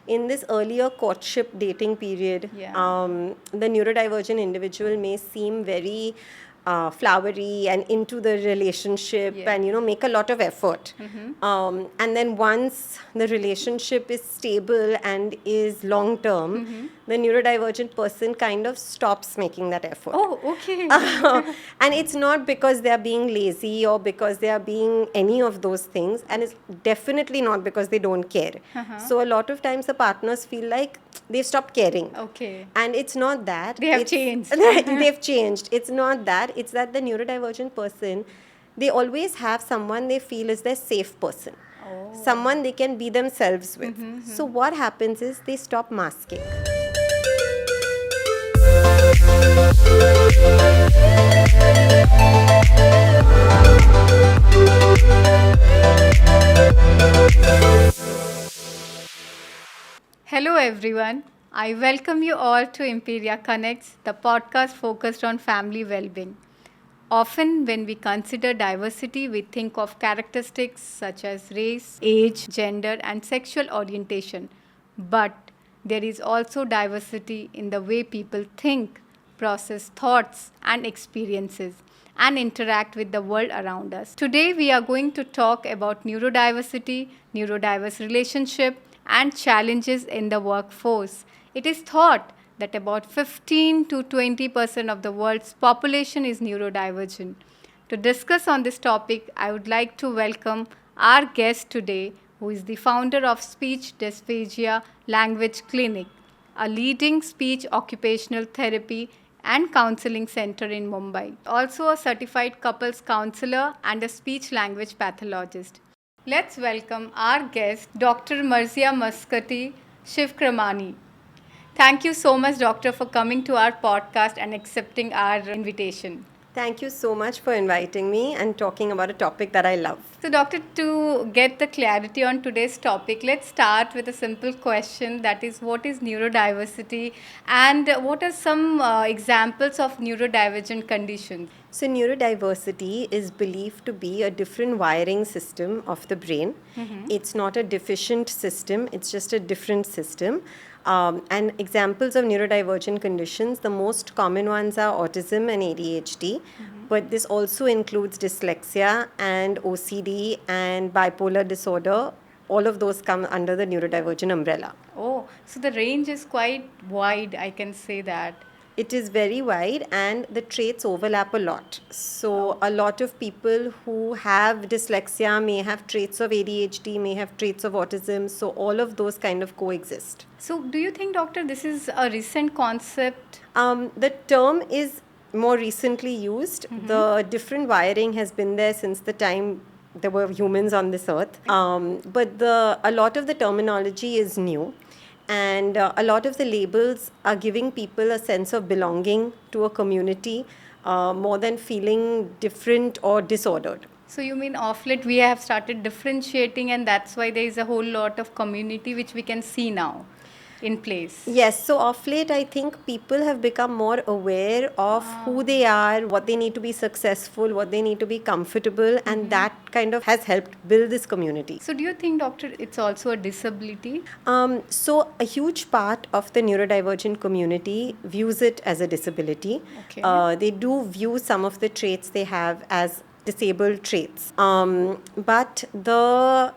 in this earlier courtship dating period, the neurodivergent individual may seem very flowery and into the relationship and make a lot of effort, and then once the relationship is stable and is long term, the neurodivergent person kind of stops making that effort. Oh, okay. And it's not because they are being lazy or because they are being any of those things, and it's definitely not because they don't care. So a lot of times the partners feel like they've stopped caring. Okay. And it's not that. They have changed. They've changed. It's not that. It's that the neurodivergent person, they always have someone they feel is their safe person. Someone they can be themselves with. So what happens is they stop masking. Hello, everyone. I welcome you all to Imperia Connects, the podcast focused on family well being. Often, when we consider diversity, we think of characteristics such as race, age, gender, and sexual orientation. But there is also diversity in the way people think, process thoughts and experiences, and interact with the world around us. Today, we are going to talk about neurodiversity, neurodiverse relationship, and challenges in the workforce. It is thought that about 15 to 20% of the world's population is neurodivergent. To discuss on this topic, I would like to welcome our guest today, who is the founder of Speech Dysphagia Language Clinic, a leading speech occupational therapy and counseling center in Mumbai. Also a certified couples counselor and a speech language pathologist. Let's welcome our guest, Dr. Marzia Maskati Shivkramani. Thank you so much, Doctor, for coming to our podcast and accepting our invitation. Thank you so much for inviting me and talking about a topic that I love. So, Doctor, to get the clarity on today's topic, let's start with a simple question, that is, what is neurodiversity and what are some examples of neurodivergent conditions? So, neurodiversity is believed to be a different wiring system of the brain. It's not a deficient system, it's just a different system. And examples of neurodivergent conditions, the most common ones are autism and ADHD, but this also includes dyslexia and OCD and bipolar disorder. All of those come under the neurodivergent umbrella. Oh, so the range is quite wide, I can say that. It is very wide and the traits overlap a lot. So, a lot of people who have dyslexia may have traits of ADHD, may have traits of autism. So, all of those kind of coexist. So, do you think, Doctor, this is a recent concept? The term is more recently used. The different wiring has been there since the time there were humans on this earth. But a lot of the terminology is new. And a lot of the labels are giving people a sense of belonging to a community more than feeling different or disordered. So you mean off late we have started differentiating, and that's why there is a whole lot of community which we can see now in place? Yes, so of late I think people have become more aware of who they are, what they need to be successful, what they need to be comfortable, and that kind of has helped build this community. So do you think, Doctor, it's also a disability? So a huge part of the neurodivergent community views it as a disability. Okay. They do view some of the traits they have as disabled traits. But the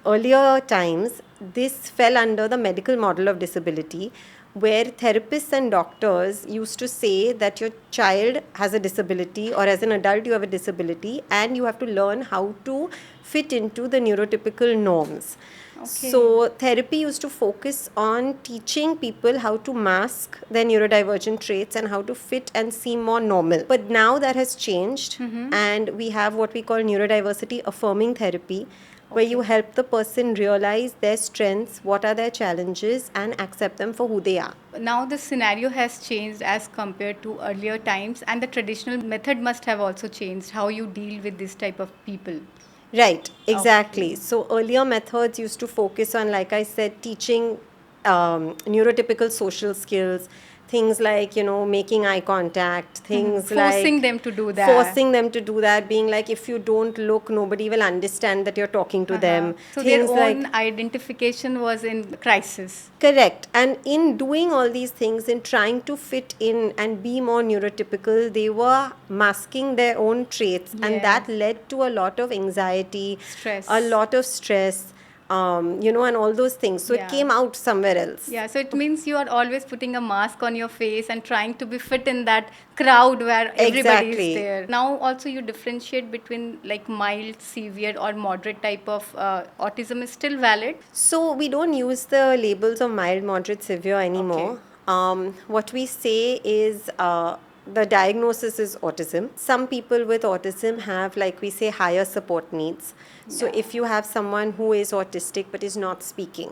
earlier times, this fell under the medical model of disability, where therapists and doctors used to say that your child has a disability, or as an adult you have a disability, and you have to learn how to fit into the neurotypical norms. Okay. So therapy used to focus on teaching people how to mask their neurodivergent traits and how to fit and seem more normal. But now that has changed, and we have what we call neurodiversity affirming therapy, where you help the person realize their strengths, what are their challenges, and accept them for who they are. Now the scenario has changed as compared to earlier times, and the traditional method must have also changed, how you deal with this type of people. Right, exactly. So earlier methods used to focus on, like I said, teaching neurotypical social skills, Things like, making eye contact, things Forcing like them to do that. forcing them to do that, being like, if you don't look, nobody will understand that you're talking to them. So Things their like, own identification was in crisis. correct. And in doing all these things, in trying to fit in and be more neurotypical, they were masking their own traits. And that Yes. led to a lot of anxiety, Stress. a lot of stress, and all those things. So Yeah. it came out somewhere else. Yeah, so it means you are always putting a mask on your face and trying to be fit in that crowd where everybody Exactly. is there. Now, also, you differentiate between like mild, severe, or moderate type of autism is still valid. So we don't use the labels of mild, moderate, severe anymore. What we say is the diagnosis is autism. Some people with autism have, like we say, higher support needs. So if you have someone who is autistic but is not speaking,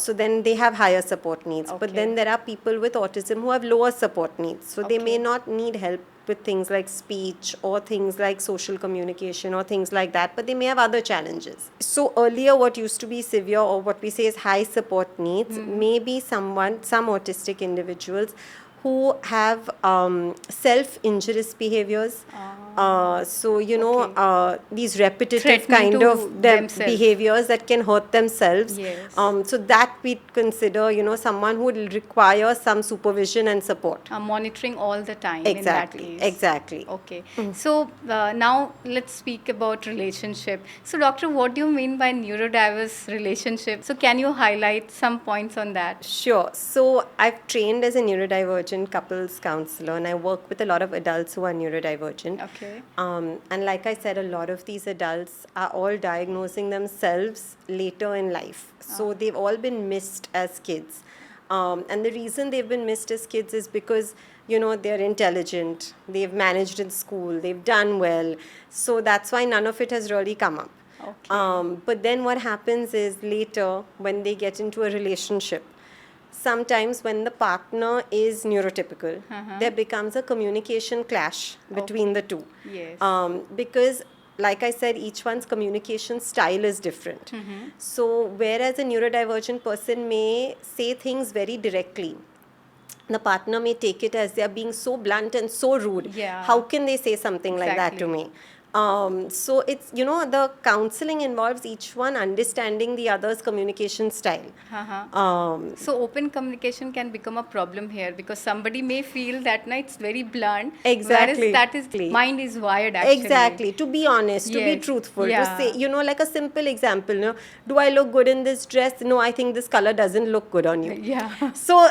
so then they have higher support needs. But then there are people with autism who have lower support needs. So they may not need help with things like speech or things like social communication or things like that, but they may have other challenges. So earlier, what used to be severe or what we say is high support needs may be some autistic individuals who have self-injurious behaviors. These repetitive Threatening kind to of themselves. behaviors that can hurt themselves. Yes. So that we consider, someone who will require some supervision and support. Monitoring all the time Exactly, in that case. exactly. Okay. So now let's speak about relationship. So doctor, what do you mean by neurodiverse relationship? So can you highlight some points on that? Sure. So I've trained as a neurodivergent couples counselor, and I work with a lot of adults who are neurodivergent. Okay. And like I said, a lot of these adults are all diagnosing themselves later in life. So they've all been missed as kids. And the reason they've been missed as kids is because, they're intelligent, they've managed in school, they've done well. So that's why none of it has really come up. Okay. But then what happens is later, when they get into a relationship, sometimes when the partner is neurotypical, there becomes a communication clash between the two. Yes. Because, like I said, each one's communication style is different. So, whereas a neurodivergent person may say things very directly, the partner may take it as they are being so blunt and so rude. Yeah. How can they say something like that to Exactly. me? So it's, the counseling involves each one understanding the other's communication style. So open communication can become a problem here because somebody may feel that it's very blunt. Exactly. Whereas that is mind is wired actually. Exactly. To be honest, to be Yes. truthful, Yeah. to say, like a simple example, do I look good in this dress? No, I think this color doesn't look good on you. Yeah. So,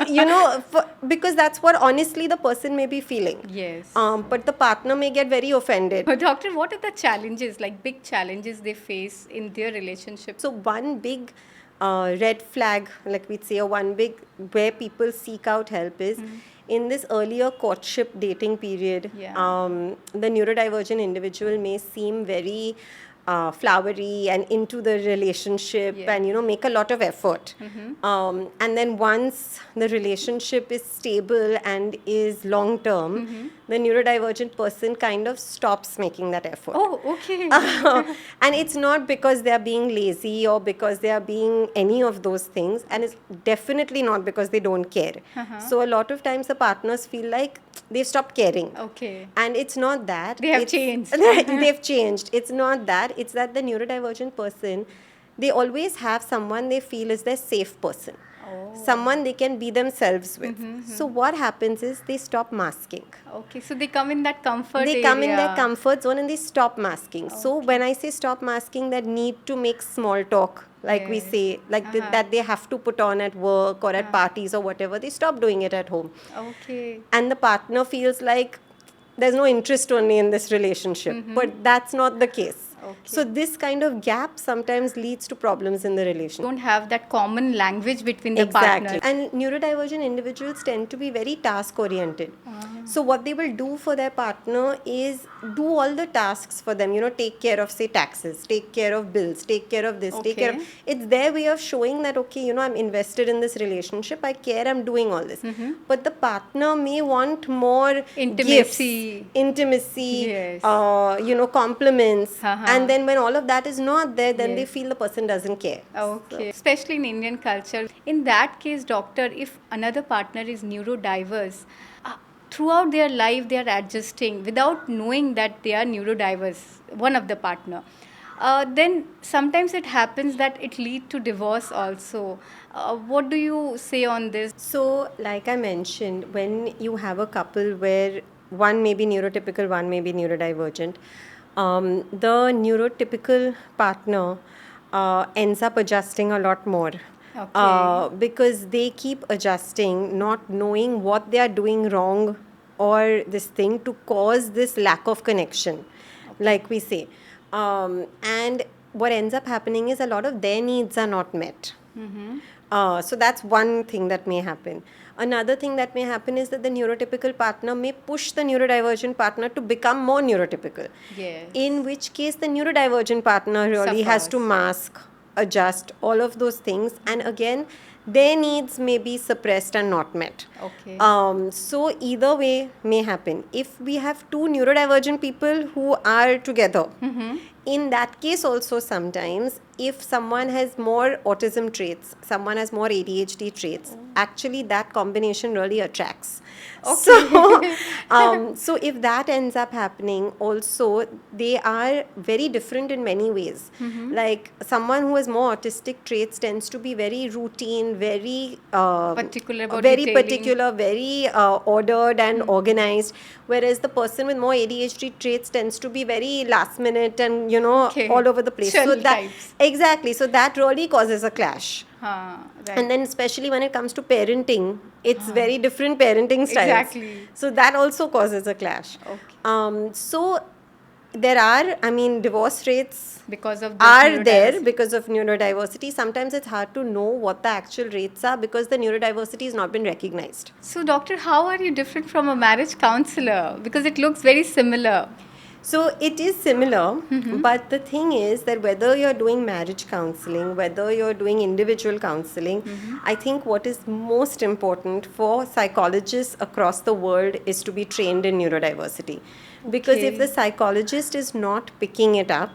because that's what honestly the person may be feeling. Yes. But the partner may get very offended. But doctor, what are the challenges, like big challenges they face in their relationship? So one big red flag, like we'd say, or one big where people seek out help is in this earlier courtship dating period. Yeah. The neurodivergent individual may seem very flowery and into the relationship Yeah. and make a lot of effort. And then once the relationship is stable and is long term, the neurodivergent person kind of stops making that effort. Oh, okay. And it's not because they are being lazy or because they are being any of those things, and it's definitely not because they don't care. So a lot of times the partners feel like they've stopped caring. Okay. And it's not that. They have It's- changed. They've changed. It's not that. It's that the neurodivergent person, they always have someone they feel is their safe person. Someone they can be themselves with. So what happens is they stop masking. Okay, so they come in that comfort They come in their area. comfort zone and they stop masking. So when I say stop masking, that need to make small talk, like we Yes. say, like that they have to put on at work or at parties or whatever, they stop doing it at home. Okay. And the partner feels like there's no interest only in this relationship, but that's not the case. Okay. So this kind of gap sometimes leads to problems in the relationship. Don't have that common language between the Exactly. partners. And neurodivergent individuals tend to be very task oriented. So what they will do for their partner is do all the tasks for them, take care of, say, taxes, take care of bills, take care of this, take care of... Okay. It's their way of showing that, okay, I'm invested in this relationship, I care, I'm doing all this. But the partner may want more Intimacy. gifts, intimacy, Yes. compliments, And then when all of that is not there, then they Yes. feel the person doesn't care. Okay. Especially in Indian culture. In that case, doctor, if another partner is neurodiverse, throughout their life they are adjusting without knowing that they are neurodiverse, one of the partner. Then sometimes it happens that it lead to divorce also. What do you say on this? So, like I mentioned, when you have a couple where one may be neurotypical, one may be neurodivergent, the neurotypical partner ends up adjusting a lot more. Okay. Because they keep adjusting, not knowing what they are doing wrong or this thing to cause this lack of connection, like we say. And what ends up happening is a lot of their needs are not met. So that's one thing that may happen. Another thing that may happen is that the neurotypical partner may push the neurodivergent partner to become more neurotypical. Yes. In which case, the neurodivergent partner really has to Suffers. mask, adjust, all of those things. And again, their needs may be suppressed and not met. Okay. So either way may happen. If we have two neurodivergent people who are together, in that case also sometimes if someone has more autism traits, someone has more ADHD traits, actually that combination really attracts. So if that ends up happening also, they are very different in many ways. Like someone who has more autistic traits tends to be very routine, very Particular about very detailing. particular, very ordered and organized, whereas the person with more ADHD traits tends to be very last minute and Okay. all over the place. So Chill that types. exactly, so that really causes a clash. Right. And then especially when it comes to parenting, it's very different parenting styles. Exactly. So that also causes a clash. Okay. So there are, I mean, divorce rates Because of this are there neurodiversity. because of neurodiversity. Sometimes it's hard to know what the actual rates are because the neurodiversity has not been recognized. So, doctor, how are you different from a marriage counselor? Because it looks very similar. So it is similar, but the thing is that whether you're doing marriage counseling, whether you're doing individual counseling, I think what is most important for psychologists across the world is to be trained in neurodiversity. Because if Okay. the psychologist is not picking it up,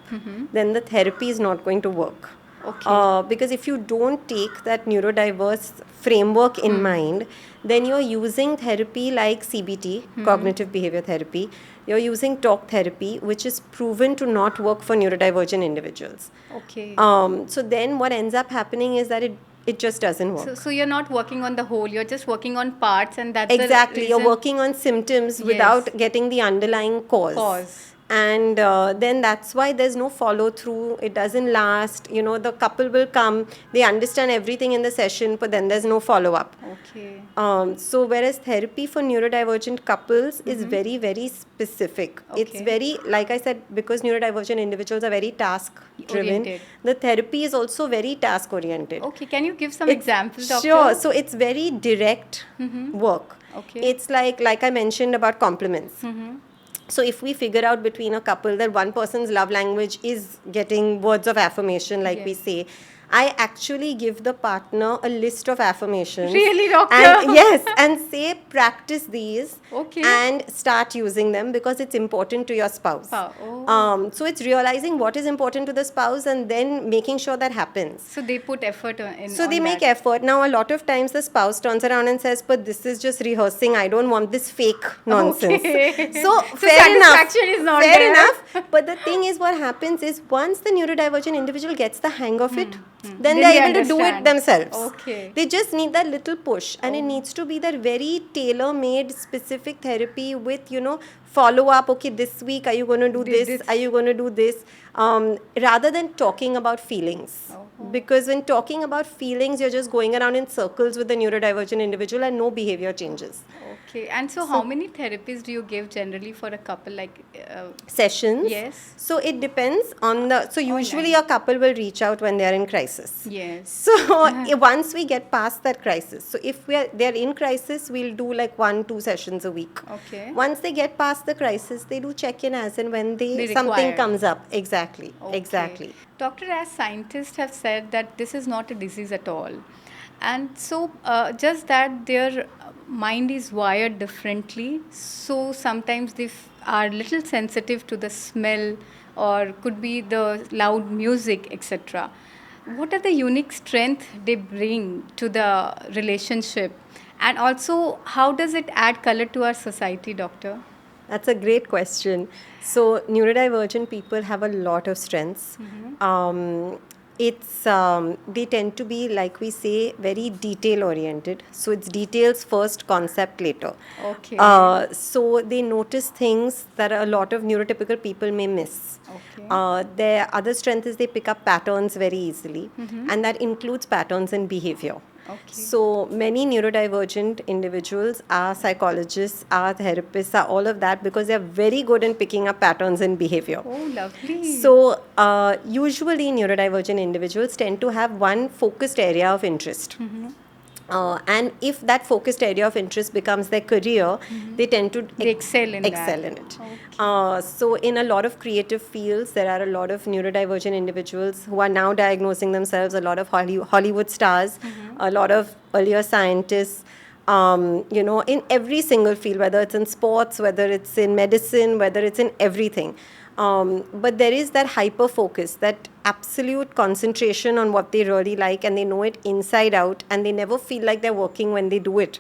then the therapy is not going to work. Okay. Because if you don't take that neurodiverse framework in mind, then you're using therapy like CBT, cognitive behavior therapy. You're using talk therapy, which is proven to not work for neurodivergent individuals. Okay. So then what ends up happening is that it just doesn't work. So you're not working on the whole, you're just working on parts, and that's Exactly, the you're reason. working on symptoms Yes. without getting the underlying cause. And then that's why there's no follow through. It doesn't last. The couple will come, they understand everything in the session, but then there's no follow up. Okay. So whereas therapy for neurodivergent couples is very, very specific. It's Okay. very, like I said, because neurodivergent individuals are very task driven, Oriented. the therapy is also very task oriented. Okay, can you give some examples, doctor? Sure. So it's very direct work. Okay. It's like I mentioned about compliments. So if we figure out between a couple that one person's love language is getting words of affirmation, like we Yes. say, I actually give the partner a list of affirmations. Really, doctor? And yes, and say practice these Okay. and start using them because it's important to your spouse. Oh. So it's realizing what is important to the spouse and then making sure that happens. So they put effort in. So on they make that. effort. Now, a lot of times the spouse turns around and says, but this is just rehearsing. I don't want this fake nonsense. Okay. So, So fair enough. satisfaction is not fair there. enough. But the thing is, what happens is once the neurodivergent individual gets the hang of it, then Then they're they able to do it understand. themselves. Okay. They just need that little push. And it needs to be that very tailor-made specific therapy with, follow up. Okay, this week, are you going to do Did this? this. Are you going to do this? Rather than talking about feelings. Because when talking about feelings, you're just going around in circles with the neurodivergent individual and no behavior changes. Okay. And so, how many therapies do you give generally for a couple? Like, Sessions. Yes. So it depends on so usually a couple will reach out when they are in crisis. yes. So once we get past that crisis, so if they're in crisis, we'll do like 1-2 sessions a week. Okay. Once they get past the crisis, they do check in as and when They something require. comes up. Exactly. Okay. Exactly. Doctor, as scientists have said that this is not a disease at all. And so, just that their mind is wired differently. So, sometimes they are little sensitive to the smell or could be the loud music, etc. What are the unique strength they bring to the relationship? And also, how does it add color to our society, doctor? That's a great question. So, neurodivergent people have a lot of strengths. They tend to be, like we say, very detail oriented. So it's details first, concept later. Okay. So they notice things that a lot of neurotypical people may miss. Okay. Their other strength is they pick up patterns very easily, and that includes patterns in behavior. Okay. So many neurodivergent individuals are psychologists, are therapists, are all of that because they're very good in picking up patterns in behavior. Oh, lovely. So, usually neurodivergent individuals tend to have one focused area of interest. And if that focused area of interest becomes their career, they tend to They excel in excel that. in it. Okay. So, in a lot of creative fields, there are a lot of neurodivergent individuals who are now diagnosing themselves, a lot of Hollywood stars, a lot of earlier scientists. In every single field, whether it's in sports, whether it's in medicine, whether it's in everything. But there is that hyper focus, that absolute concentration on what they really like, and they know it inside out, and they never feel like they're working when they do it.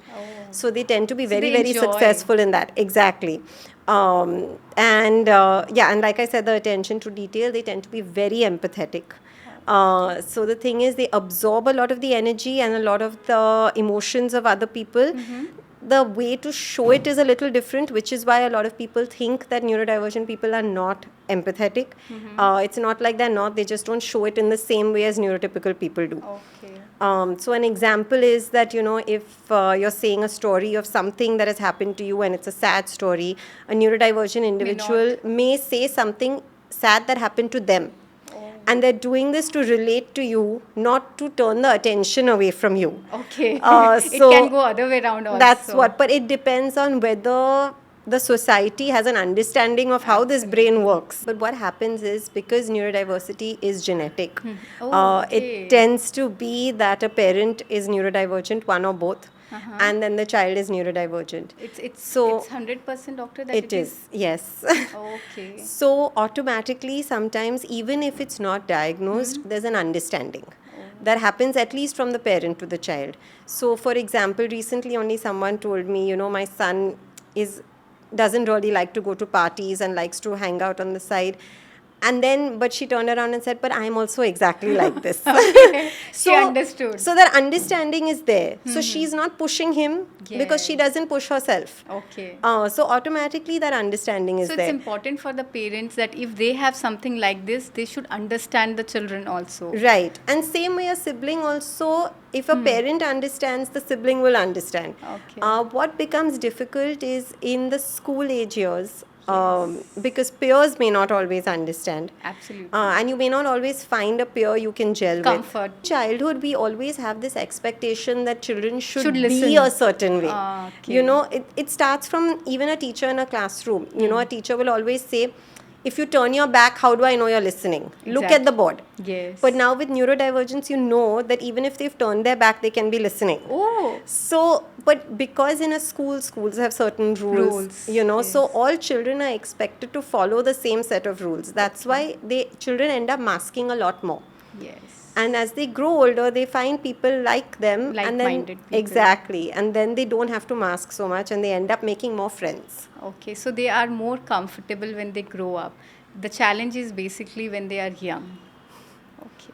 So they tend to be very, they very enjoy. successful in that. Exactly. And like I said, the attention to detail, they tend to be very empathetic. So the thing is, they absorb a lot of the energy and a lot of the emotions of other people. The way to show it is a little different, which is why a lot of people think that neurodivergent people are not empathetic. It's not like they're not, they just don't show it in the same way as neurotypical people do. Okay. So an example is that, if you're saying a story of something that has happened to you and it's a sad story, a neurodivergent individual may say something sad that happened to them. And they're doing this to relate to you, not to turn the attention away from you. Okay. So it can go other way around also. That's what, but it depends on whether the society has an understanding of how this brain works. But what happens is, because neurodiversity is genetic, Oh, okay. it tends to be that a parent is neurodivergent, one or both, and then the child is neurodivergent. It's So- it's 100% doctor that It is, yes. Okay. So automatically, sometimes, even if it's not diagnosed, there's an understanding that happens at least from the parent to the child. So, for example, recently only someone told me, my son doesn't really like to go to parties and likes to hang out on the side. And then, but she turned around and said, but I'm also exactly like this. She understood. So that understanding is there. So she's not pushing him because she Yes. doesn't push herself. Okay. So automatically that understanding is So there. it's important for the parents that if they have something like this, they should understand the children also. Right. And same way a sibling also, if a parent understands, the sibling will understand. Okay. What becomes difficult is in the school age years, because peers may not always understand. Absolutely. And you may not always find a peer you can gel Comfort. with. Childhood, we always have this expectation that children should be listen. a certain way. Okay. It starts from even a teacher in a classroom. A teacher will always say, if you turn your back, how do I know you're listening? Look at the board. Yes. But now with neurodivergence, you know that even if they've turned their back, they can be listening. Oh. So, but because in a schools have certain rules, Rules, so yes. all children are expected to follow the same set of rules. That's why children end up masking a lot more. Yes. And as they grow older, they find people like them. and then Like-minded people. Exactly. And then they don't have to mask so much and they end up making more friends. Okay, so they are more comfortable when they grow up. The challenge is basically when they are young. Okay.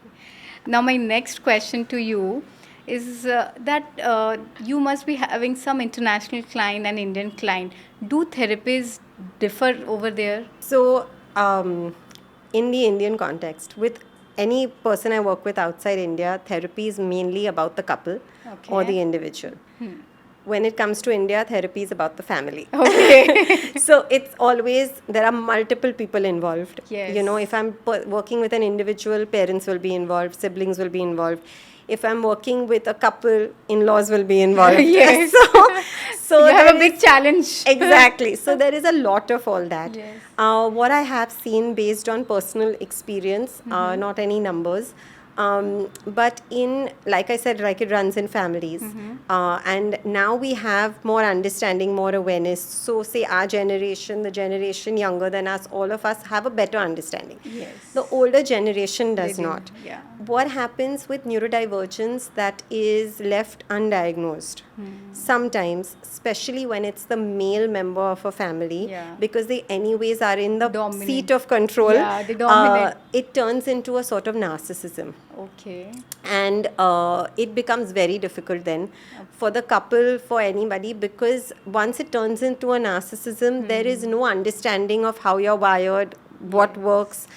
Now, my next question to you is that you must be having some international client and Indian client. Do therapies differ over there? So, in the Indian context, with any person I work with outside India, therapy is mainly about the couple or the individual. When it comes to India, therapy is about the family. Okay. So it's always, there are multiple people involved. Yes. If I'm working with an individual, parents will be involved, siblings will be involved. If I'm working with a couple, in-laws will be involved. Yes. So You have there a big is- challenge. Exactly. So there is a lot of all that. Yes. What I have seen based on personal experience, not any numbers, But like I said, like it runs in families. And now we have more understanding, more awareness. So, say our generation, the generation younger than us, all of us have a better understanding. Yes. The older generation They does do, not. yeah. What happens with neurodivergence that is left undiagnosed? Sometimes, especially when it's the male member of a family, Yeah. because they anyways are in the Dominate. seat of control, Yeah, they dominate. it turns into a sort of narcissism. Okay. And it becomes very difficult then for the couple, for anybody, because once it turns into a narcissism, there is no understanding of how you're wired, what works.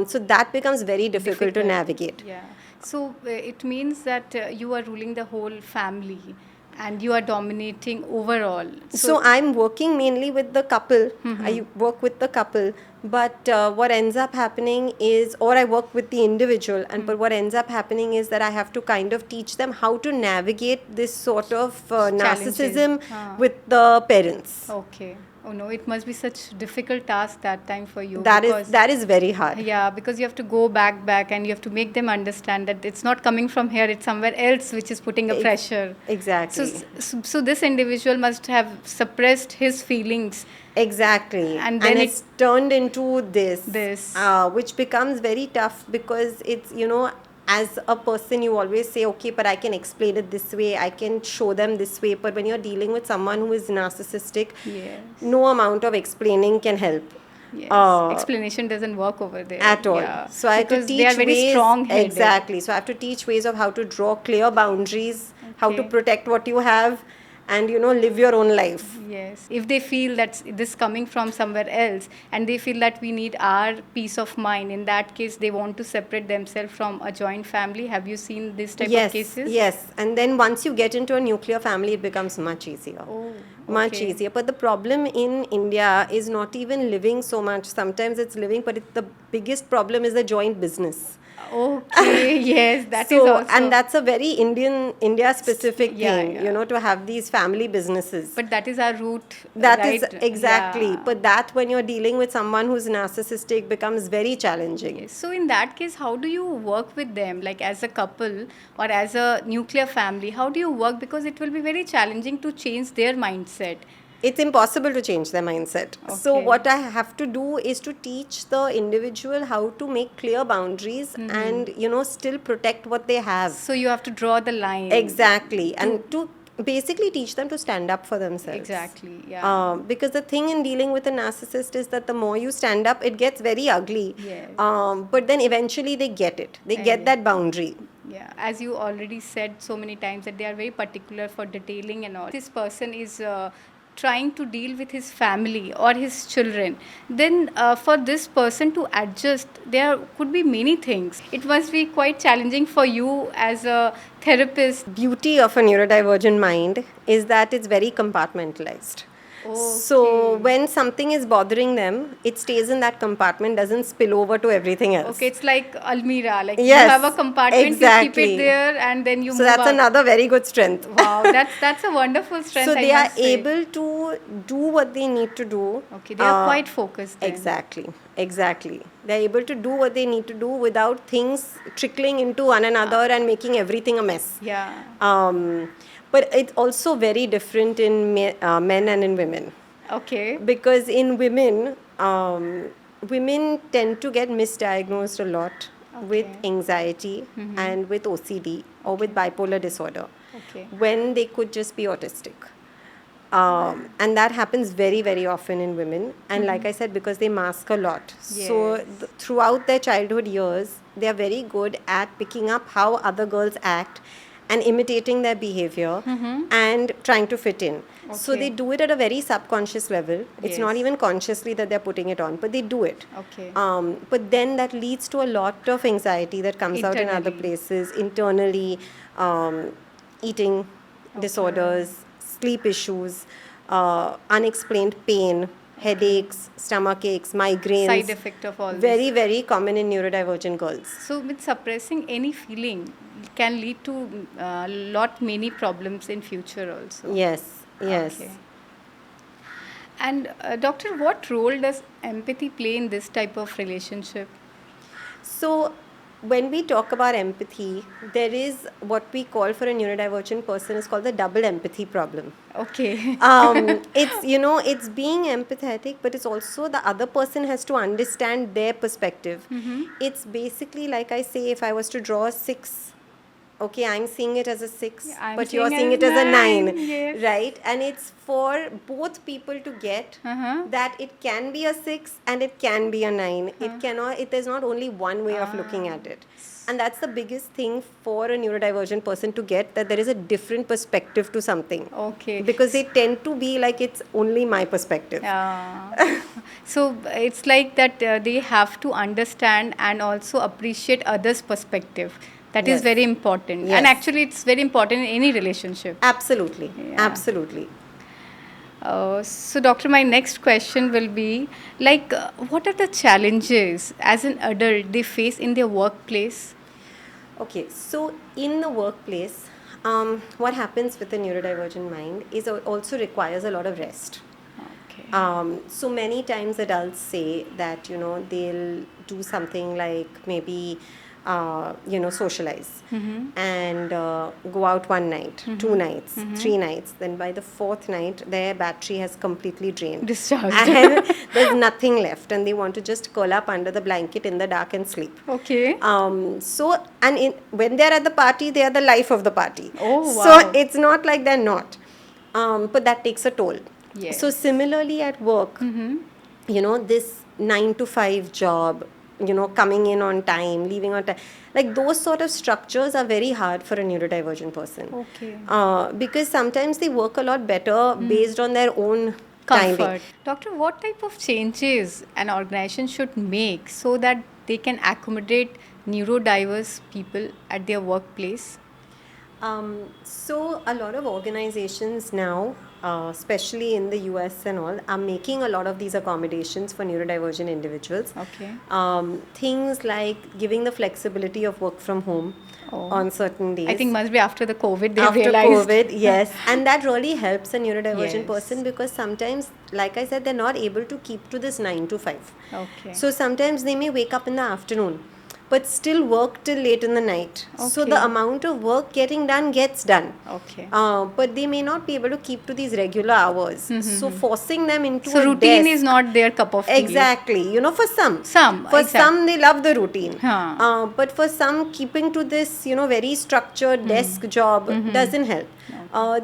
So that becomes very difficult to navigate. Yeah. So it means that you are ruling the whole family and you are dominating overall. So I'm working mainly with the couple. I work with the couple, but what ends up happening is, or I work with the individual, and but what ends up happening is that I have to kind of teach them how to navigate this sort of narcissism with the parents. Okay. Oh no, it must be such difficult task that time for you. That is very hard. Yeah, because you have to go back and you have to make them understand that it's not coming from here, it's somewhere else which is putting a pressure. Exactly. So this individual must have suppressed his feelings. Exactly. And then it's turned into this. This. Which becomes very tough because it's, as a person, you always say, okay, but I can explain it this way, I can show them this way. But when you're dealing with someone who is narcissistic, Yes. no amount of explaining can help. Yes. Explanation doesn't work over there. At all. Yeah. So I have to Because teach they are very ways. strong-headed. Exactly. So I have to teach ways of how to draw clear boundaries, how to Okay. protect what you have, and live your own life. Yes. If they feel that this coming from somewhere else and they feel that we need our peace of mind, in that case they want to separate themselves from a joint family. Have you seen this type of cases? Yes. And then once you get into a nuclear family, it becomes much easier. Oh, Much okay. easier. But the problem in India is not even living so much. Sometimes it's living, but the biggest problem is the joint business. Okay, yes, that is So, also. and that's a very India specific Yeah, thing, yeah. To have these family businesses. But that is our root. That right? is exactly. Yeah. But that when you're dealing with someone who's narcissistic becomes very challenging. Yes. So in that case, how do you work with them, like as a couple or as a nuclear family? How do you work? Because it will be very challenging to change their mindset. It's impossible to change their mindset. So Okay. what I have to do is to teach the individual how to make clear boundaries and still protect what they have. So you have to draw the line. Exactly. And to basically teach them to stand up for themselves. Exactly. Yeah. Because the thing in dealing with a narcissist is that the more you stand up, it gets very ugly. Yes. But then eventually they get it. They get that boundary. Yeah, as you already said so many times that they are very particular for detailing and all. This person is trying to deal with his family or his children. Then for this person to adjust, there could be many things. It must be quite challenging for you as a therapist. Beauty of a neurodivergent mind is that it's very compartmentalized. So when something is bothering them, it stays in that compartment, doesn't spill over to everything else. Okay, it's like Almira. Like Yes, you have a compartment, you exactly. keep it there, and then you So move that's out. another very good strength. Wow, that's a wonderful strength. So I they are must say. able to do what they need to do. Okay, they are quite focused. Then. Exactly. They're able to do what they need to do without things trickling into one another and making everything a mess. Yeah. But it's also very different in men and in women. Okay. Because in women, women tend to get misdiagnosed a lot with anxiety and with OCD or with bipolar disorder Okay. when they could just be autistic. And that happens very, very often in women. And like I said, because they mask a lot. So Yes. throughout their childhood years, they are very good at picking up how other girls act and imitating their behavior and trying to fit in. So Okay. they do it at a very subconscious level. It's not Yes. even consciously that they're putting it on, but they do it. Okay. But then that leads to a lot of anxiety that comes out in other Internally. places, internally, eating disorders, sleep issues, unexplained pain, headaches, stomach aches, migraines. Side effect of all this. Very, very common in neurodivergent girls. So with suppressing any feeling can lead to many problems in future also. Yes. Okay. And doctor, what role does empathy play in this type of relationship? So when we talk about empathy, there is what we call for a neurodivergent person is called the double empathy problem. Okay. It's, it's being empathetic, but it's also the other person has to understand their perspective. It's basically like I say, if I was to draw a six, okay, I'm seeing it as a six, Yeah, I'm but you're seeing seeing as it as a nine, nine, yes. right? And it's for both people to get that it can be a six and it can be a nine. It cannot, there's not only one way of looking at it. And that's the biggest thing for a neurodivergent person to get, that there is a different perspective to something. Okay. Because they tend to be like, it's only my perspective. So it's like that they have to understand and also appreciate others' perspective. That is Yes. very important. Yes. And actually, it's very important in any relationship. Absolutely. Yeah. Absolutely. So, doctor, my next question will be like, what are the challenges as an adult they face in their workplace? Okay, so in the workplace, what happens with the neurodivergent mind is also requires a lot of rest. Okay. So many times adults say that, they'll do something like maybe, socialize and go out one night, 2 nights, 3 nights. Then by the fourth night, their battery has completely drained. Discharged. And there's nothing left, and they want to just curl up under the blanket in the dark and sleep. Okay. When they're at the party, they are the life of the party. Oh, wow. So it's not like they're not. But that takes a toll. Yes. So similarly at work, this 9 to 5 job, coming in on time, leaving on time, like those sort of structures are very hard for a neurodivergent person. Okay. Because sometimes they work a lot better based on their own timing. Comfort. Doctor, what type of changes an organization should make so that they can accommodate neurodiverse people at their workplace? So a lot of organizations now, especially in the US and all, are making a lot of these accommodations for neurodivergent individuals. Okay. Things like giving the flexibility of work from home Oh. on certain days. I think must be after the COVID they After realized. COVID, yes. And that really helps a neurodivergent Yes. person, because sometimes, like I said, they're not able to keep to this 9 to 5. Okay. So sometimes they may wake up in the afternoon, but still work till late in the night. So Okay. the amount of work getting done gets done. Okay. But they may not be able to keep to these regular hours. So forcing them into So a routine desk, is not their cup of tea. exactly. For some. Some, For exact- some, they love the routine. Huh. But for some, keeping to this, very structured desk job doesn't help.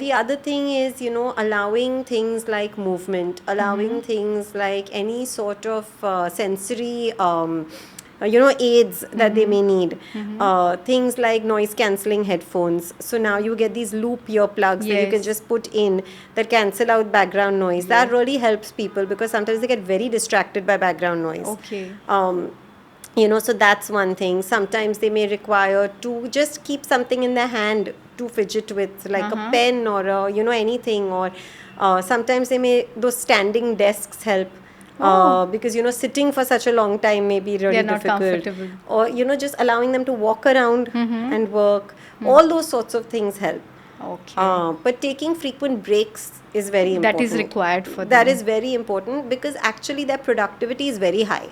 The other thing is, allowing things like movement, allowing things like any sort of sensory aids that they may need. Things like noise cancelling headphones. So now you get these loop earplugs that you can Yes. just put in that cancel out background noise. That really helps people, because sometimes they get very distracted by background noise. Okay. So that's one thing. Sometimes they may require to just keep something in their hand to fidget with, like a pen or anything. Or sometimes those standing desks help. Because sitting for such a long time may be really They're not difficult. comfortable. Or just allowing them to walk around and work. All those sorts of things help. Okay. But taking frequent breaks is very important. That is required for them. That is very important, because actually their productivity is very high.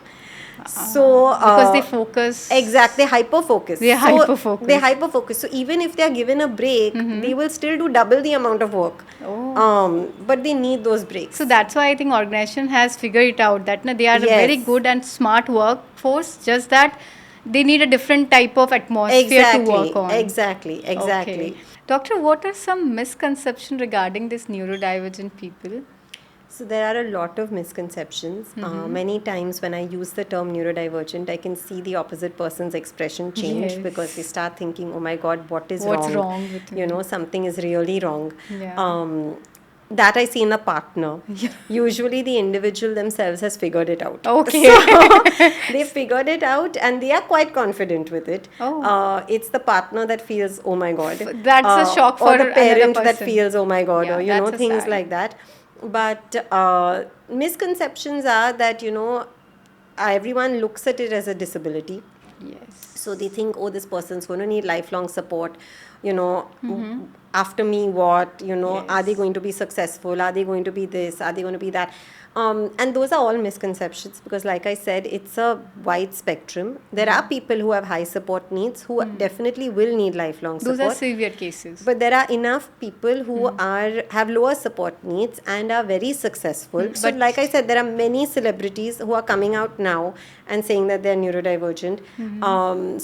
So Because they focus. exactly, hyper focus. They are hyper-focused. They hyper focus. So even if they are given a break, they will still do double the amount of work. But they need those breaks. So that's why I think organization has figured it out that they are a Yes. very good and smart workforce. Just that they need a different type of atmosphere to work on. Exactly. Okay. Doctor, what are some misconceptions regarding this neurodivergent people? So there are a lot of misconceptions. Many times when I use the term neurodivergent, I can see the opposite person's expression change, Yes. because they start thinking, "Oh my God, what is What's wrong? wrong with me?" Something is really wrong." Yeah. That I see in a partner. Usually the individual themselves has figured it out. Okay. So they figured it out and they are quite confident with it. Oh. It's the partner that feels, "Oh my God." That's a shock or for the parent another that person. feels, "Oh my God," Yeah, or that's a things sad. like that. But misconceptions are that everyone looks at it as a disability. Yes. So they think, oh, this person's going to need lifelong support. You know, after me, what? You know, are they Yes. going to be successful? Are they going to be this? Are they going to be that? And those are all misconceptions because, like I said, it's a wide spectrum. There are people who have high support needs who definitely will need lifelong Those are support. severe cases. But there are enough people who have lower support needs and are very successful. So, But- like I said, there are many celebrities who are coming out now and saying that they're neurodivergent.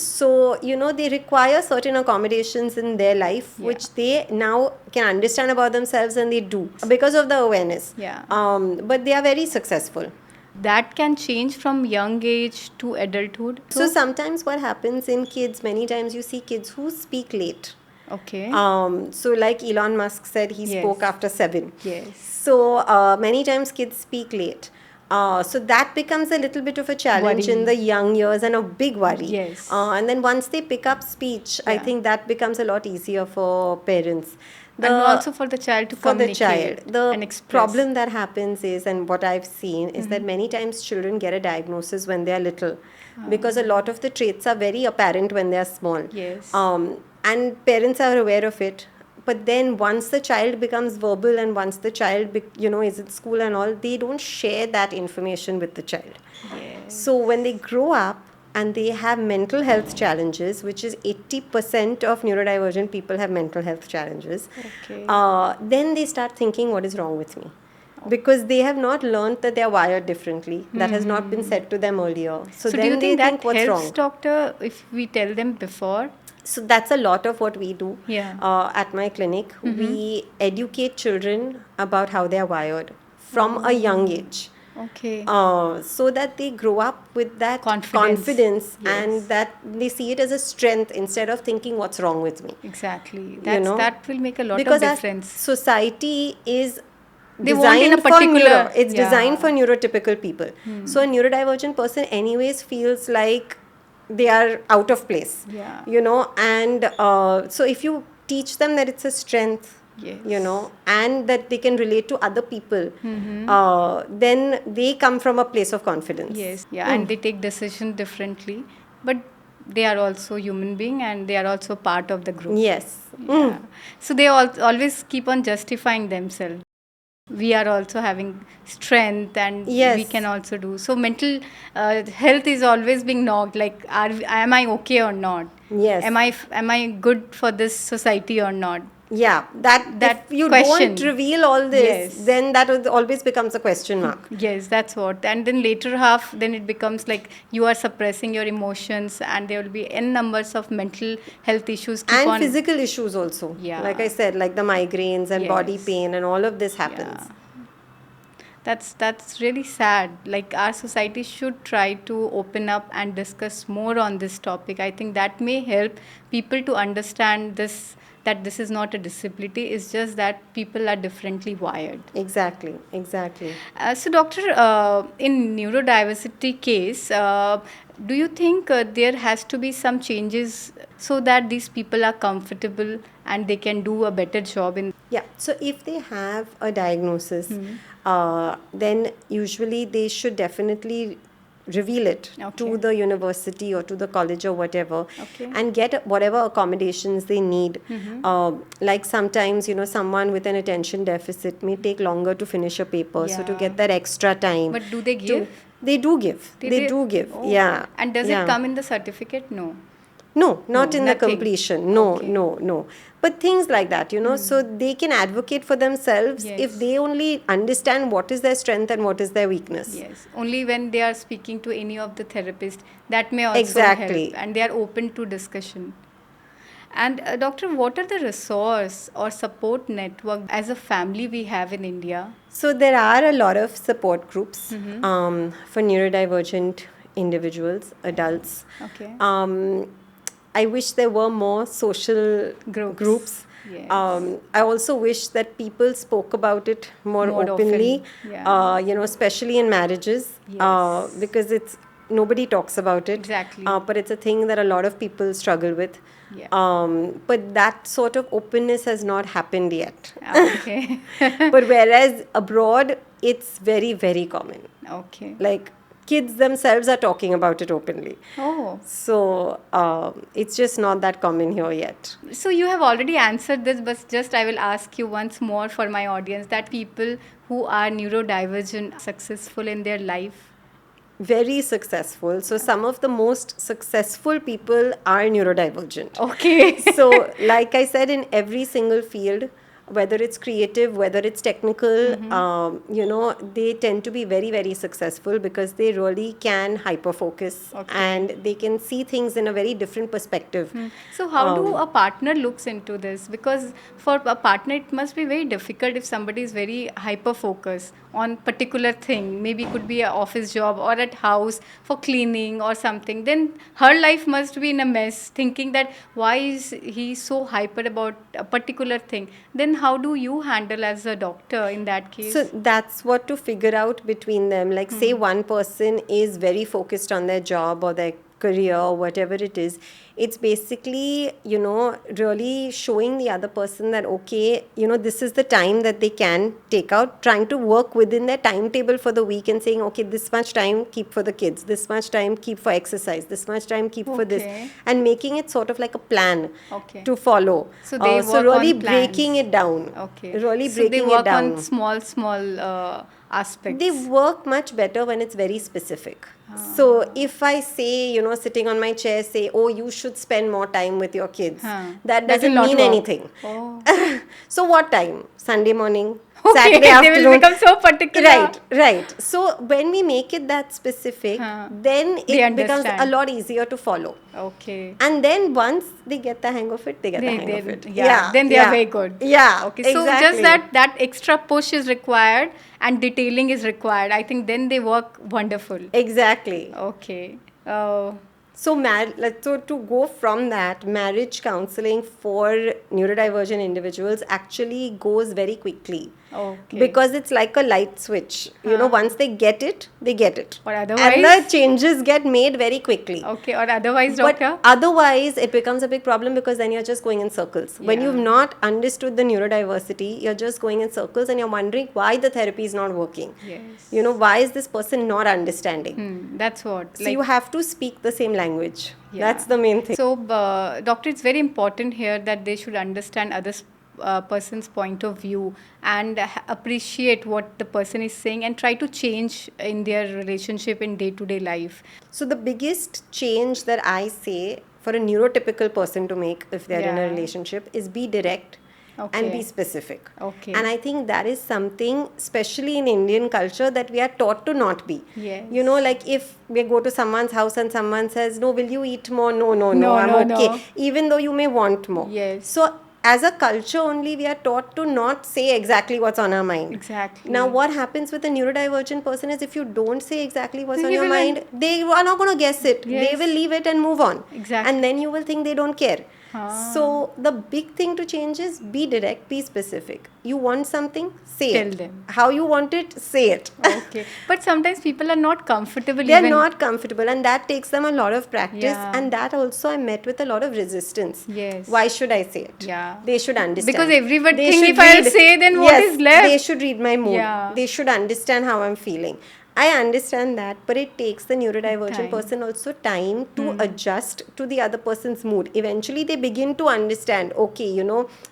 So, you know, they require certain accommodations in their life, which they now can understand about themselves and they do because of the awareness. Yeah. But they are very successful. That can change from young age to adulthood. So, sometimes what happens in kids, many times you see kids who speak late. Okay. So, like Elon Musk said, he Yes. spoke after 7. Yes. So, many times kids speak late. So, that becomes a little bit of a challenge Worry. in the young years and a big worry. Yes. And then once they pick up speech, I Yeah. think that becomes a lot easier for parents. And also for the child to for the communicate child. The and express. problem that happens is, and what I've seen is that many times children get a diagnosis when they are little because a lot of the traits are very apparent when they are small. Yes. And parents are aware of it. But then once the child becomes verbal and once the child, is at school and all, they don't share that information with the child. Yes. So when they grow up and they have mental health challenges, which is 80% of neurodivergent people have mental health challenges, Okay. then they start thinking, what is wrong with me? Because they have not learned that they are wired differently. That has not been said to them earlier. So, do then you they think that think, what's helps, wrong? doctor, if we tell them before? So that's a lot of what we do Yeah. at my clinic. We educate children about how they are wired from a young age. Okay. So that they grow up with that Confidence. Yes. and that they see it as a strength instead of thinking what's wrong with me. Exactly. That will make a lot because of our difference. society is They want in a particular- it's yeah. designed for neurotypical people. So a neurodivergent person anyways feels like they are out of place. Yeah. And so if you teach them that it's a strength, Yes. and that they can relate to other people, then they come from a place of confidence. Yes. Yeah. And they take decision differently, but they are also human being and they are also part of the group. Yes. Yeah. So they always keep on justifying themselves. We are also having strength and Yes. we can also do. So mental health is always being knocked. Like, am I okay or not? Yes. Am I good for this society or not? Yeah, that if you question. don't reveal all this, Yes. then that always becomes a question mark. Yes, that's what. And then later half, then it becomes like you are suppressing your emotions, and there will be n numbers of mental health issues. And physical issues also. Yeah. Like I said, like the migraines and body Yes. pain and all of this happens. Yeah. That's really sad. Like, our society should try to open up and discuss more on this topic. I think that may help people to understand this, that this is not a disability. It's just that people are differently wired. Exactly. So, doctor, in neurodiversity case, do you think there has to be some changes so that these people are comfortable and they can do a better job in? Yeah. So if they have a diagnosis, then usually they should definitely reveal it Okay. to the university or to the college or whatever, Okay. and get whatever accommodations they need. Like sometimes, someone with an attention deficit may take longer to finish a paper. So to Yeah. get that extra time. But do they give? They do give. They do give. Oh. Yeah. And does Yeah. it come in the certificate? No. No, not No, in nothing. the completion. No, Okay. no. But things like that, so they can advocate for themselves Yes. if they only understand what is their strength and what is their weakness. Yes. Only when they are speaking to any of the therapists, that may also Exactly. help. And they are open to discussion. And doctor, what are the resource or support network as a family we have in India? So there are a lot of support groups for neurodivergent individuals, adults. Okay. I wish there were more social Groups. Yes. I also wish that people spoke about it more More openly, often. Yeah. especially in marriages, Yes. because nobody talks about it. Exactly. But it's a thing that a lot of people struggle with. Yeah. But that sort of openness has not happened yet. Okay. But whereas abroad, it's very, very common. Okay. Like kids themselves are talking about it openly. Oh. So it's just not that common here yet. So you have already answered this, but just I will ask you once more for my audience, that people who are neurodivergent successful in their life. Very successful. So some of the most successful people are neurodivergent. Okay. So like I said, in every single field, whether it's creative, whether it's technical, they tend to be very, very successful because they really can hyper focus and they can see things in a very different perspective. So how do a partner looks into this? Because for a partner, it must be very difficult if somebody is very hyper focused on particular thing. Maybe it could be an office job or at house for cleaning or something. Then her life must be in a mess, thinking that why is he so hyper about a particular thing. Then how do you handle as a doctor in that case? So that's what to figure out between them. Like say one person is very focused on their job or their career or whatever it is. It's basically, really showing the other person that, okay, this is the time that they can take out, trying to work within their timetable for the week and saying, okay, this much time keep for the kids, this much time keep for exercise, this much time keep for this, and making it sort of like a plan to follow. So they work really on breaking plans. it down. Okay. Really so breaking they work it down. on small aspects. They work much better when it's very specific. So if I say, sitting on my chair, say, oh, you should spend more time with your kids, that doesn't will not mean work. anything. Oh. So what time? Sunday morning? Okay, Saturday they afternoon? will become so particular. Right. So when we make it that specific, then it becomes a lot easier to follow. Okay. And then once they get the hang of it, they get the hang of it. Then they are very good. Yeah. Okay. So Exactly. just that extra push is required and detailing is required. I think then they work wonderful. Exactly. Okay. So to go from that, marriage counseling for neurodivergent individuals actually goes very quickly. Okay. Because it's like a light switch. Once they get it, they get it. Or otherwise? And the changes get made very quickly. Okay. Or otherwise, But doctor? otherwise, it becomes a big problem because then you're just going in circles. When Yeah. you've not understood the neurodiversity, you're just going in circles and you're wondering why the therapy is not working. Yes. Why is this person not understanding? That's what. So you have to speak the same language. Yeah. That's the main thing. So, doctor, it's very important here that they should understand other person's point of view and appreciate what the person is saying and try to change in their relationship in day-to-day life. So the biggest change that I say for a neurotypical person to make if they're in a relationship is be direct and be specific. Okay. And I think that is something, especially in Indian culture, that we are taught to not be. Yes. Like if we go to someone's house and someone says, no, will you eat more? No, I'm okay. No. Even though you may want more. Yes. So as a culture only, we are taught to not say exactly what's on our mind. Exactly. Now, what happens with a neurodivergent person is if you don't say exactly what's on He your will- mind, they are not going to guess it. Yes. They will leave it and move on. Exactly. And then you will think they don't care. So the big thing to change is be direct, be specific. You want something, say Tell it. them. How you want it, say it. Okay. But sometimes people are not comfortable They're even. not comfortable, and that takes them a lot of practice. Yeah. And that also I met with a lot of resistance. Yes. Why should I say it? Yeah. They should understand. Because everyone They think should if I'll read- say, then what Yes, is left? They should read my mood. Yeah. They should understand how I'm feeling. I understand that, but it takes the neurodivergent Time. person also time to adjust to the other person's mood. Eventually, they begin to understand, okay,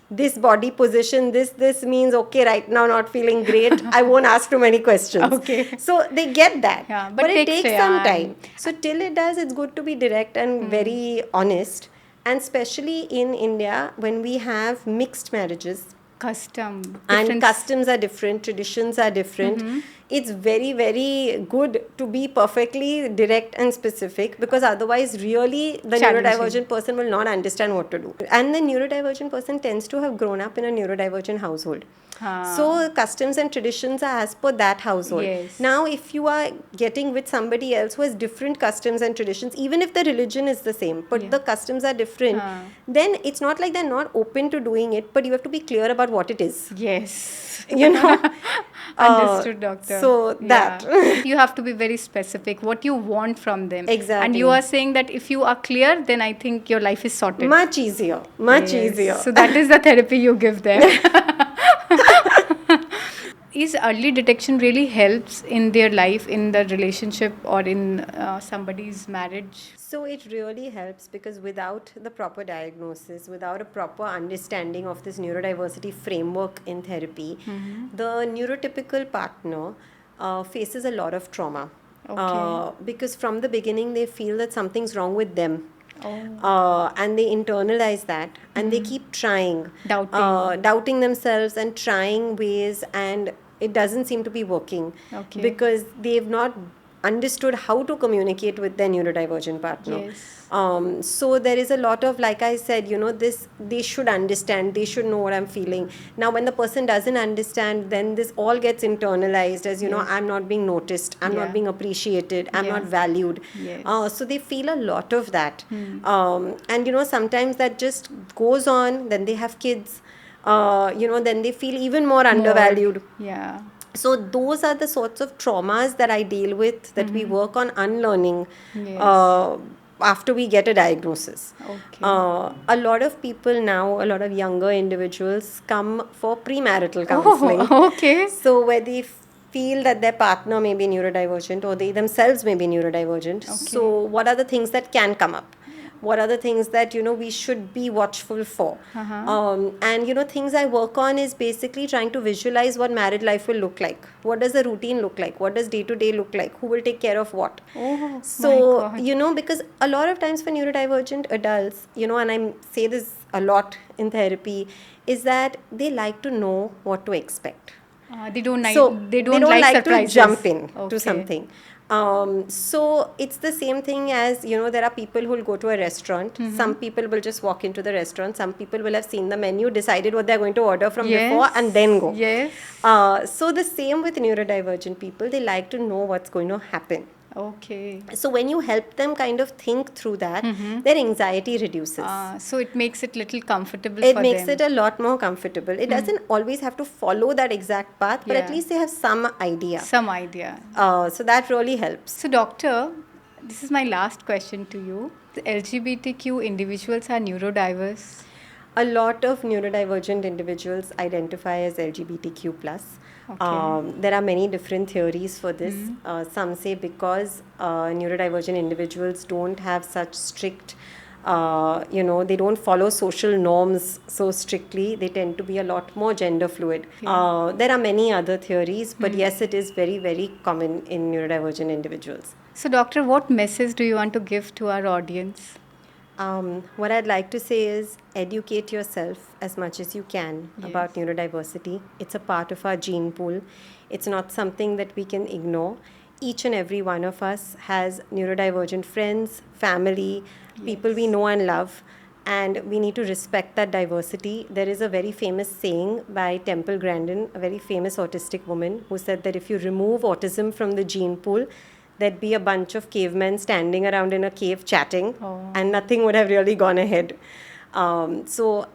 this body position, this means, okay, right now not feeling great. I won't ask too many questions. Okay. So they get that. Yeah, but it takes some time. time. So till it does, it's good to be direct and very honest. And especially in India, when we have mixed marriages, Custom. and different- customs are different, traditions are different. It's very, very good to be perfectly direct and specific, because otherwise really the Challenging. neurodivergent person will not understand what to do. And the neurodivergent person tends to have grown up in a neurodivergent household. So customs and traditions are as per that household. Yes. Now if you are getting with somebody else who has different customs and traditions, even if the religion is the same, but the customs are different, then it's not like they're not open to doing it, but you have to be clear about what it is. Yes. Understood, doctor. So that. Yeah. You have to be very specific what you want from them. Exactly. And you are saying that if you are clear, then I think your life is sorted. Much easier. Much Yes. easier. So that is the therapy you give them. these early detection really helps in their life, in the relationship, or in somebody's marriage? So it really helps because without the proper diagnosis, without a proper understanding of this neurodiversity framework in therapy, the neurotypical partner faces a lot of trauma. Okay. Because from the beginning they feel that something's wrong with them. Oh. And they internalize that and they keep trying, Doubting. doubting themselves and trying ways, and it doesn't seem to be working Okay. because they've not understood how to communicate with their neurodivergent partner. Yes. So there is a lot of, like I said, this they should understand, they should know what I'm feeling. Now when the person doesn't understand, then this all gets internalized as Yes. I'm not being noticed, I'm Yeah. not being appreciated, I'm Yeah. not valued. Yes. So they feel a lot of that. And sometimes that just goes on, then they have kids, then they feel even more undervalued. Yeah. So those are the sorts of traumas that I deal with, that we work on unlearning Yes. after we get a diagnosis. Okay. A lot of people now, a lot of younger individuals come for premarital counseling. Oh, okay. So where they feel that their partner may be neurodivergent or they themselves may be neurodivergent. So what are the things that can come up? What are the things that we should be watchful for? And things I work on is basically trying to visualize what married life will look like. What does the routine look like? What does day to day look like? Who will take care of what? Oh, So my God. because a lot of times for neurodivergent adults, and I say this a lot in therapy, is that they like to know what to expect. They don't like. So They don't like surprises. to jump in Okay. to something. So it's the same thing as there are people who will go to a restaurant. Some people will just walk into the restaurant. Some people will have seen the menu, decided what they're going to order from before, and then go. Yes. So the same with neurodivergent people. They like to know what's going to happen. Okay. So when you help them kind of think through that, their anxiety reduces. So it makes it little comfortable It for makes them. it a lot more comfortable. It doesn't always have to follow that exact path, but at Yeah. least they have some idea. Some idea. So that really helps. So, doctor, this is my last question to you. The LGBTQ individuals are neurodiverse. A lot of neurodivergent individuals identify as LGBTQ+. There are many different theories for this. Some say because neurodivergent individuals don't have such strict, they don't follow social norms so strictly. They tend to be a lot more gender fluid. There are many other theories, but yes, it is very, very common in neurodivergent individuals. So, doctor, what message do you want to give to our audience? What I'd like to say is educate yourself as much as you can about neurodiversity. It's a part of our gene pool. It's not something that we can ignore. Each and every one of us has neurodivergent friends, family, people we know and love, and we need to respect that diversity. There is a very famous saying by Temple Grandin, a very famous autistic woman, who said that if you remove autism from the gene pool, there'd be a bunch of cavemen standing around in a cave chatting, and nothing would have really gone ahead. So,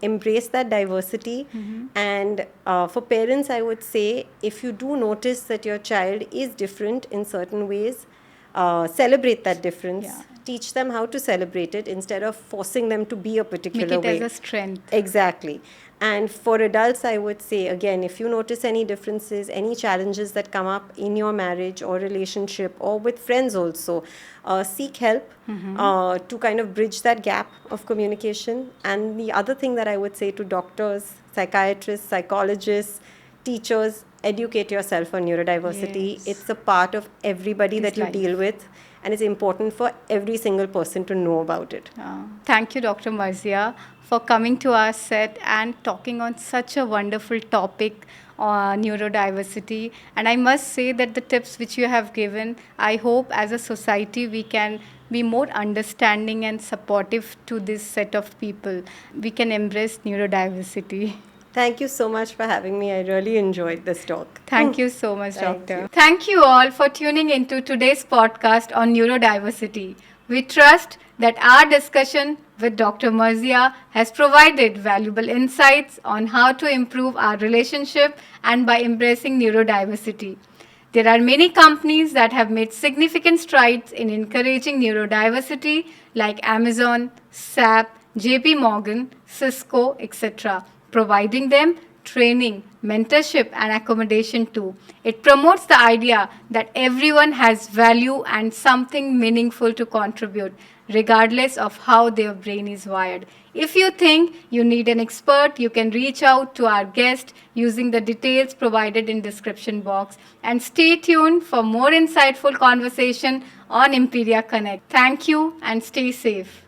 embrace that diversity. And for parents, I would say, if you do notice that your child is different in certain ways, celebrate that difference. Yeah. Teach them how to celebrate it instead of forcing them to be a particular Make it way. as a strength. Exactly. And for adults, I would say, again, if you notice any differences, any challenges that come up in your marriage or relationship or with friends also, seek help to kind of bridge that gap of communication. And the other thing that I would say to doctors, psychiatrists, psychologists, teachers, educate yourself on neurodiversity. Yes. It's a part of everybody It's that you life. deal with. And it's important for every single person to know about it. Thank you, Dr. Marzia, for coming to our set and talking on such a wonderful topic on neurodiversity. And I must say that the tips which you have given, I hope as a society we can be more understanding and supportive to this set of people. We can embrace neurodiversity. Thank you so much for having me. I really enjoyed this talk. Thank you so much, Thank Doctor. you. Thank you all for tuning into today's podcast on neurodiversity. We trust that our discussion with Dr. Marzia has provided valuable insights on how to improve our relationship and by embracing neurodiversity. There are many companies that have made significant strides in encouraging neurodiversity like Amazon, SAP, JP Morgan, Cisco, etc., providing them training, mentorship, and accommodation too. It promotes the idea that everyone has value and something meaningful to contribute, regardless of how their brain is wired. If you think you need an expert, you can reach out to our guest using the details provided in description box. And stay tuned for more insightful conversation on Imperia Connect. Thank you and stay safe.